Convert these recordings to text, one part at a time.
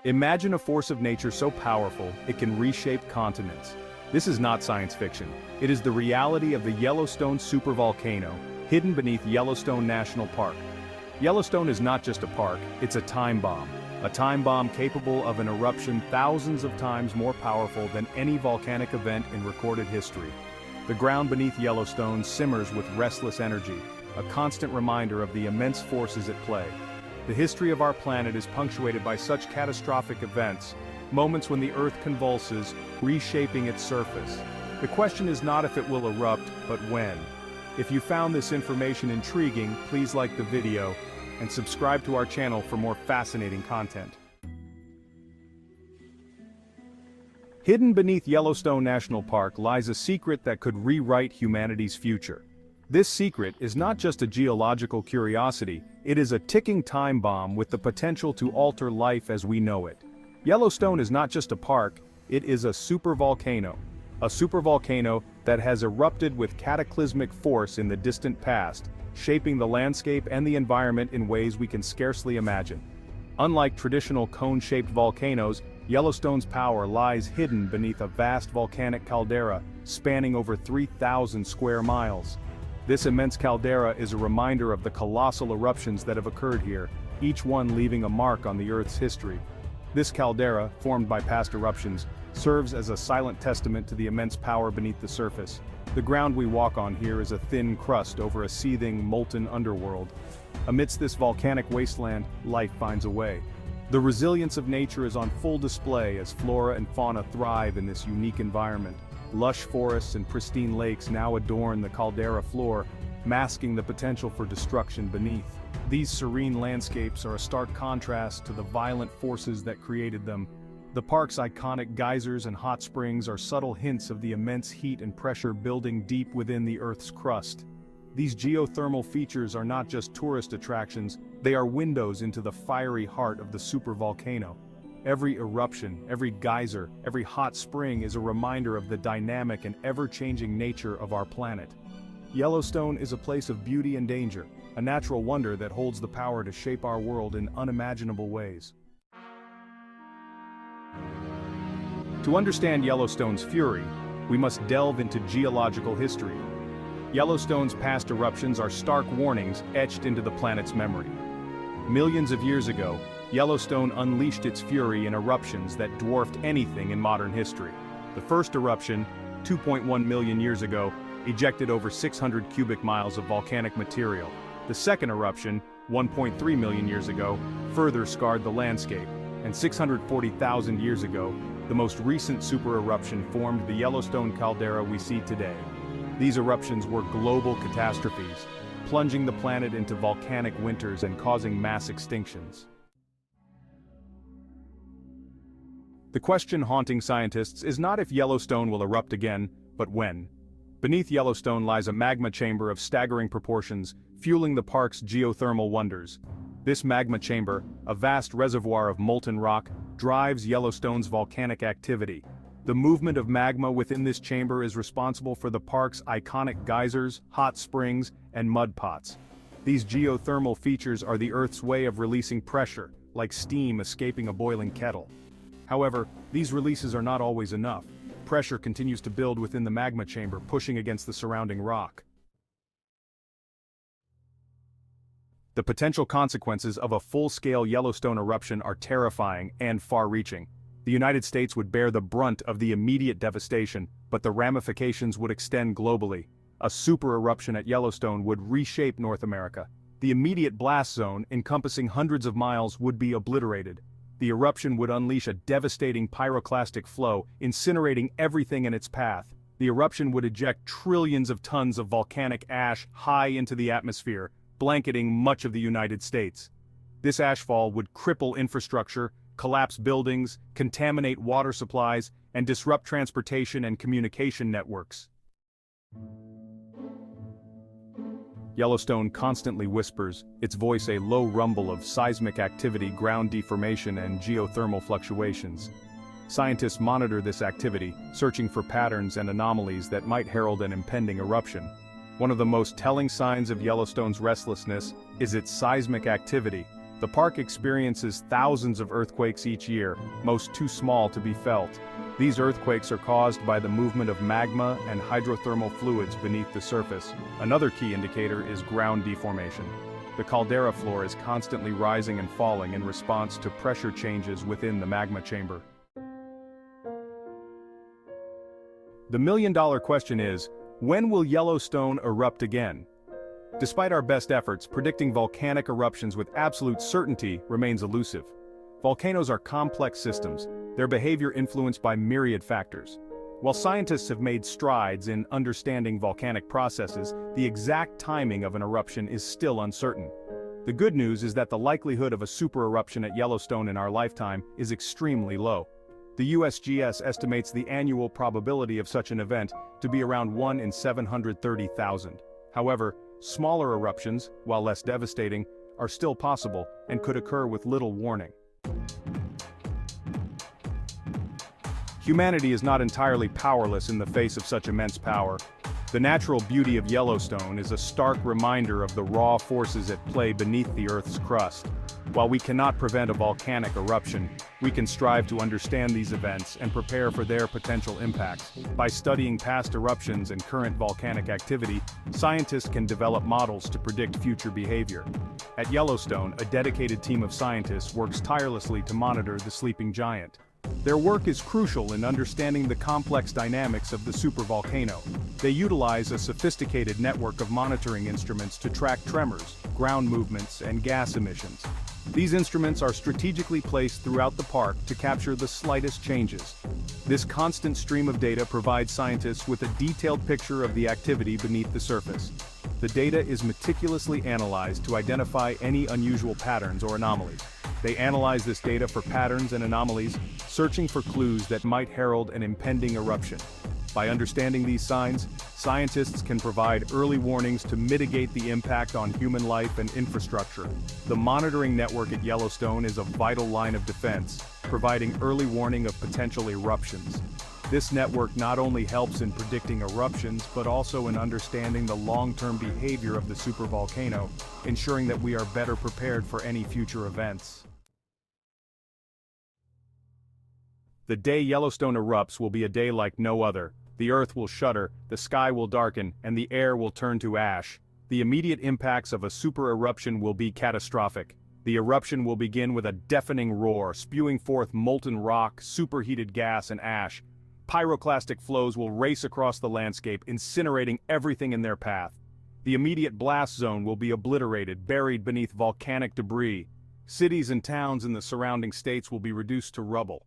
Imagine a force of nature so powerful, it can reshape continents. This is not science fiction. It is the reality of the Yellowstone Supervolcano, hidden beneath Yellowstone National Park. Yellowstone is not just a park, it's a time bomb. A time bomb capable of an eruption thousands of times more powerful than any volcanic event in recorded history. The ground beneath Yellowstone simmers with restless energy, a constant reminder of the immense forces at play. The history of our planet is punctuated by such catastrophic events, moments when the Earth convulses, reshaping its surface. The question is not if it will erupt, but when. If you found this information intriguing, please like the video, and subscribe to our channel for more fascinating content. Hidden beneath Yellowstone National Park lies a secret that could rewrite humanity's future. This secret is not just a geological curiosity, it is a ticking time bomb with the potential to alter life as we know it. Yellowstone is not just a park, it is a supervolcano. A supervolcano that has erupted with cataclysmic force in the distant past, shaping the landscape and the environment in ways we can scarcely imagine. Unlike traditional cone-shaped volcanoes, Yellowstone's power lies hidden beneath a vast volcanic caldera spanning over 3,000 square miles. This immense caldera is a reminder of the colossal eruptions that have occurred here, each one leaving a mark on the Earth's history. This caldera, formed by past eruptions, serves as a silent testament to the immense power beneath the surface. The ground we walk on here is a thin crust over a seething, molten underworld. Amidst this volcanic wasteland, life finds a way. The resilience of nature is on full display as flora and fauna thrive in this unique environment. Lush forests and pristine lakes now adorn the caldera floor, masking the potential for destruction beneath. These serene landscapes are a stark contrast to the violent forces that created them. The park's iconic geysers and hot springs are subtle hints of the immense heat and pressure building deep within the Earth's crust. These geothermal features are not just tourist attractions, they are windows into the fiery heart of the supervolcano. Every eruption, every geyser, every hot spring is a reminder of the dynamic and ever-changing nature of our planet. Yellowstone is a place of beauty and danger, a natural wonder that holds the power to shape our world in unimaginable ways. To understand Yellowstone's fury, we must delve into geological history. Yellowstone's past eruptions are stark warnings etched into the planet's memory. Millions of years ago, Yellowstone unleashed its fury in eruptions that dwarfed anything in modern history. The first eruption, 2.1 million years ago, ejected over 600 cubic miles of volcanic material. The second eruption, 1.3 million years ago, further scarred the landscape, and 640,000 years ago, the most recent supereruption formed the Yellowstone caldera we see today. These eruptions were global catastrophes, plunging the planet into volcanic winters and causing mass extinctions. The question haunting scientists is not if Yellowstone will erupt again, but when. Beneath Yellowstone lies a magma chamber of staggering proportions, fueling the park's geothermal wonders. This magma chamber, a vast reservoir of molten rock, drives Yellowstone's volcanic activity. The movement of magma within this chamber is responsible for the park's iconic geysers, hot springs, and mud pots. These geothermal features are the Earth's way of releasing pressure, like steam escaping a boiling kettle. However, these releases are not always enough. Pressure continues to build within the magma chamber, pushing against the surrounding rock. The potential consequences of a full-scale Yellowstone eruption are terrifying and far-reaching. The United States would bear the brunt of the immediate devastation, but the ramifications would extend globally. A supereruption at Yellowstone would reshape North America. The immediate blast zone, encompassing hundreds of miles, would be obliterated. The eruption would unleash a devastating pyroclastic flow, incinerating everything in its path. The eruption would eject trillions of tons of volcanic ash high into the atmosphere, blanketing much of the United States. This ashfall would cripple infrastructure, collapse buildings, contaminate water supplies, and disrupt transportation and communication networks. Yellowstone constantly whispers, its voice a low rumble of seismic activity, ground deformation, and geothermal fluctuations. Scientists monitor this activity, searching for patterns and anomalies that might herald an impending eruption. One of the most telling signs of Yellowstone's restlessness is its seismic activity. The The park experiences thousands of earthquakes each year, most too small to be felt. These earthquakes are caused by the movement of magma and hydrothermal fluids beneath the surface. Another key indicator is ground deformation. The caldera floor is constantly rising and falling in response to pressure changes within the magma chamber. The million-dollar question is, when will Yellowstone erupt again? Despite our best efforts, predicting volcanic eruptions with absolute certainty remains elusive. Volcanoes are complex systems, their behavior influenced by myriad factors. While scientists have made strides in understanding volcanic processes, the exact timing of an eruption is still uncertain. The good news is that the likelihood of a supereruption at Yellowstone in our lifetime is extremely low. The USGS estimates the annual probability of such an event to be around 1 in 730,000. However, smaller eruptions, while less devastating, are still possible and could occur with little warning. Humanity is not entirely powerless in the face of such immense power. The natural beauty of Yellowstone is a stark reminder of the raw forces at play beneath the Earth's crust. While we cannot prevent a volcanic eruption, we can strive to understand these events and prepare for their potential impacts. By studying past eruptions and current volcanic activity, scientists can develop models to predict future behavior. At Yellowstone, a dedicated team of scientists works tirelessly to monitor the sleeping giant. Their work is crucial in understanding the complex dynamics of the supervolcano. They utilize a sophisticated network of monitoring instruments to track tremors, ground movements, and gas emissions. These instruments are strategically placed throughout the park to capture the slightest changes. This constant stream of data provides scientists with a detailed picture of the activity beneath the surface. The data is meticulously analyzed to identify any unusual patterns or anomalies. They analyze this data for patterns and anomalies, searching for clues that might herald an impending eruption. By understanding these signs, scientists can provide early warnings to mitigate the impact on human life and infrastructure. The monitoring network at Yellowstone is a vital line of defense, providing early warning of potential eruptions. This network not only helps in predicting eruptions, but also in understanding the long-term behavior of the supervolcano, ensuring that we are better prepared for any future events. The day Yellowstone erupts will be a day like no other. The earth will shudder, the sky will darken, and the air will turn to ash. The immediate impacts of a supereruption will be catastrophic. The eruption will begin with a deafening roar, spewing forth molten rock, superheated gas, and ash. Pyroclastic flows will race across the landscape, incinerating everything in their path. The immediate blast zone will be obliterated, buried beneath volcanic debris. Cities and towns in the surrounding states will be reduced to rubble.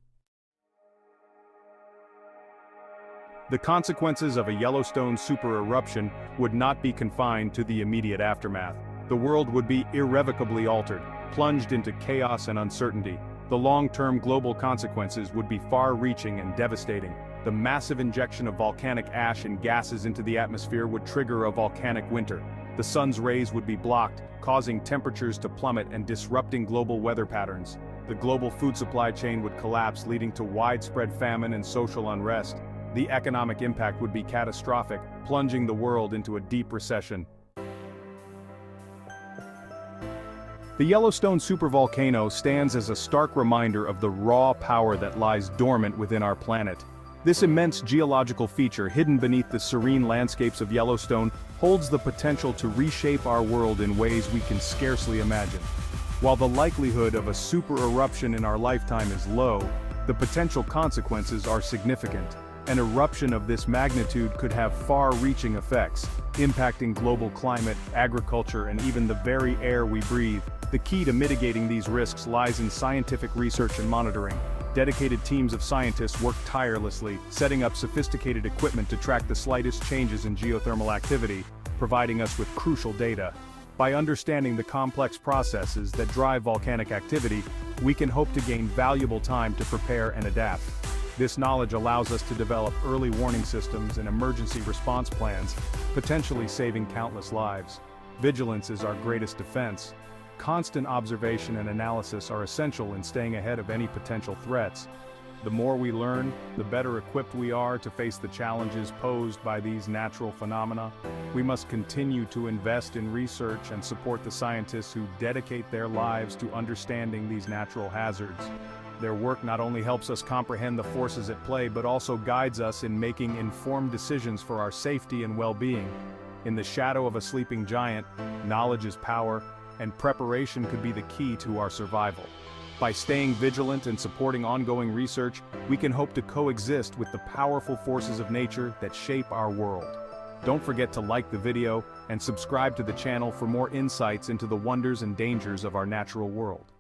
The consequences of a Yellowstone supereruption would not be confined to the immediate aftermath. The world would be irrevocably altered, plunged into chaos and uncertainty. The long-term global consequences would be far-reaching and devastating. The massive injection of volcanic ash and gases into the atmosphere would trigger a volcanic winter. The sun's rays would be blocked, causing temperatures to plummet and disrupting global weather patterns. The global food supply chain would collapse, leading to widespread famine and social unrest. The economic impact would be catastrophic, plunging the world into a deep recession. The Yellowstone Supervolcano stands as a stark reminder of the raw power that lies dormant within our planet. This immense geological feature hidden beneath the serene landscapes of Yellowstone holds the potential to reshape our world in ways we can scarcely imagine. While the likelihood of a supereruption in our lifetime is low, the potential consequences are significant. An eruption of this magnitude could have far-reaching effects, impacting global climate, agriculture, and even the very air we breathe. The key to mitigating these risks lies in scientific research and monitoring. Dedicated teams of scientists work tirelessly, setting up sophisticated equipment to track the slightest changes in geothermal activity, providing us with crucial data. By understanding the complex processes that drive volcanic activity, we can hope to gain valuable time to prepare and adapt. This knowledge allows us to develop early warning systems and emergency response plans, potentially saving countless lives. Vigilance is our greatest defense. Constant observation and analysis are essential in staying ahead of any potential threats. The more we learn, the better equipped we are to face the challenges posed by these natural phenomena. We must continue to invest in research and support the scientists who dedicate their lives to understanding these natural hazards. Their work not only helps us comprehend the forces at play but also guides us in making informed decisions for our safety and well-being. In the shadow of a sleeping giant, knowledge is power, and preparation could be the key to our survival. By staying vigilant and supporting ongoing research, we can hope to coexist with the powerful forces of nature that shape our world. Don't forget to like the video and subscribe to the channel for more insights into the wonders and dangers of our natural world.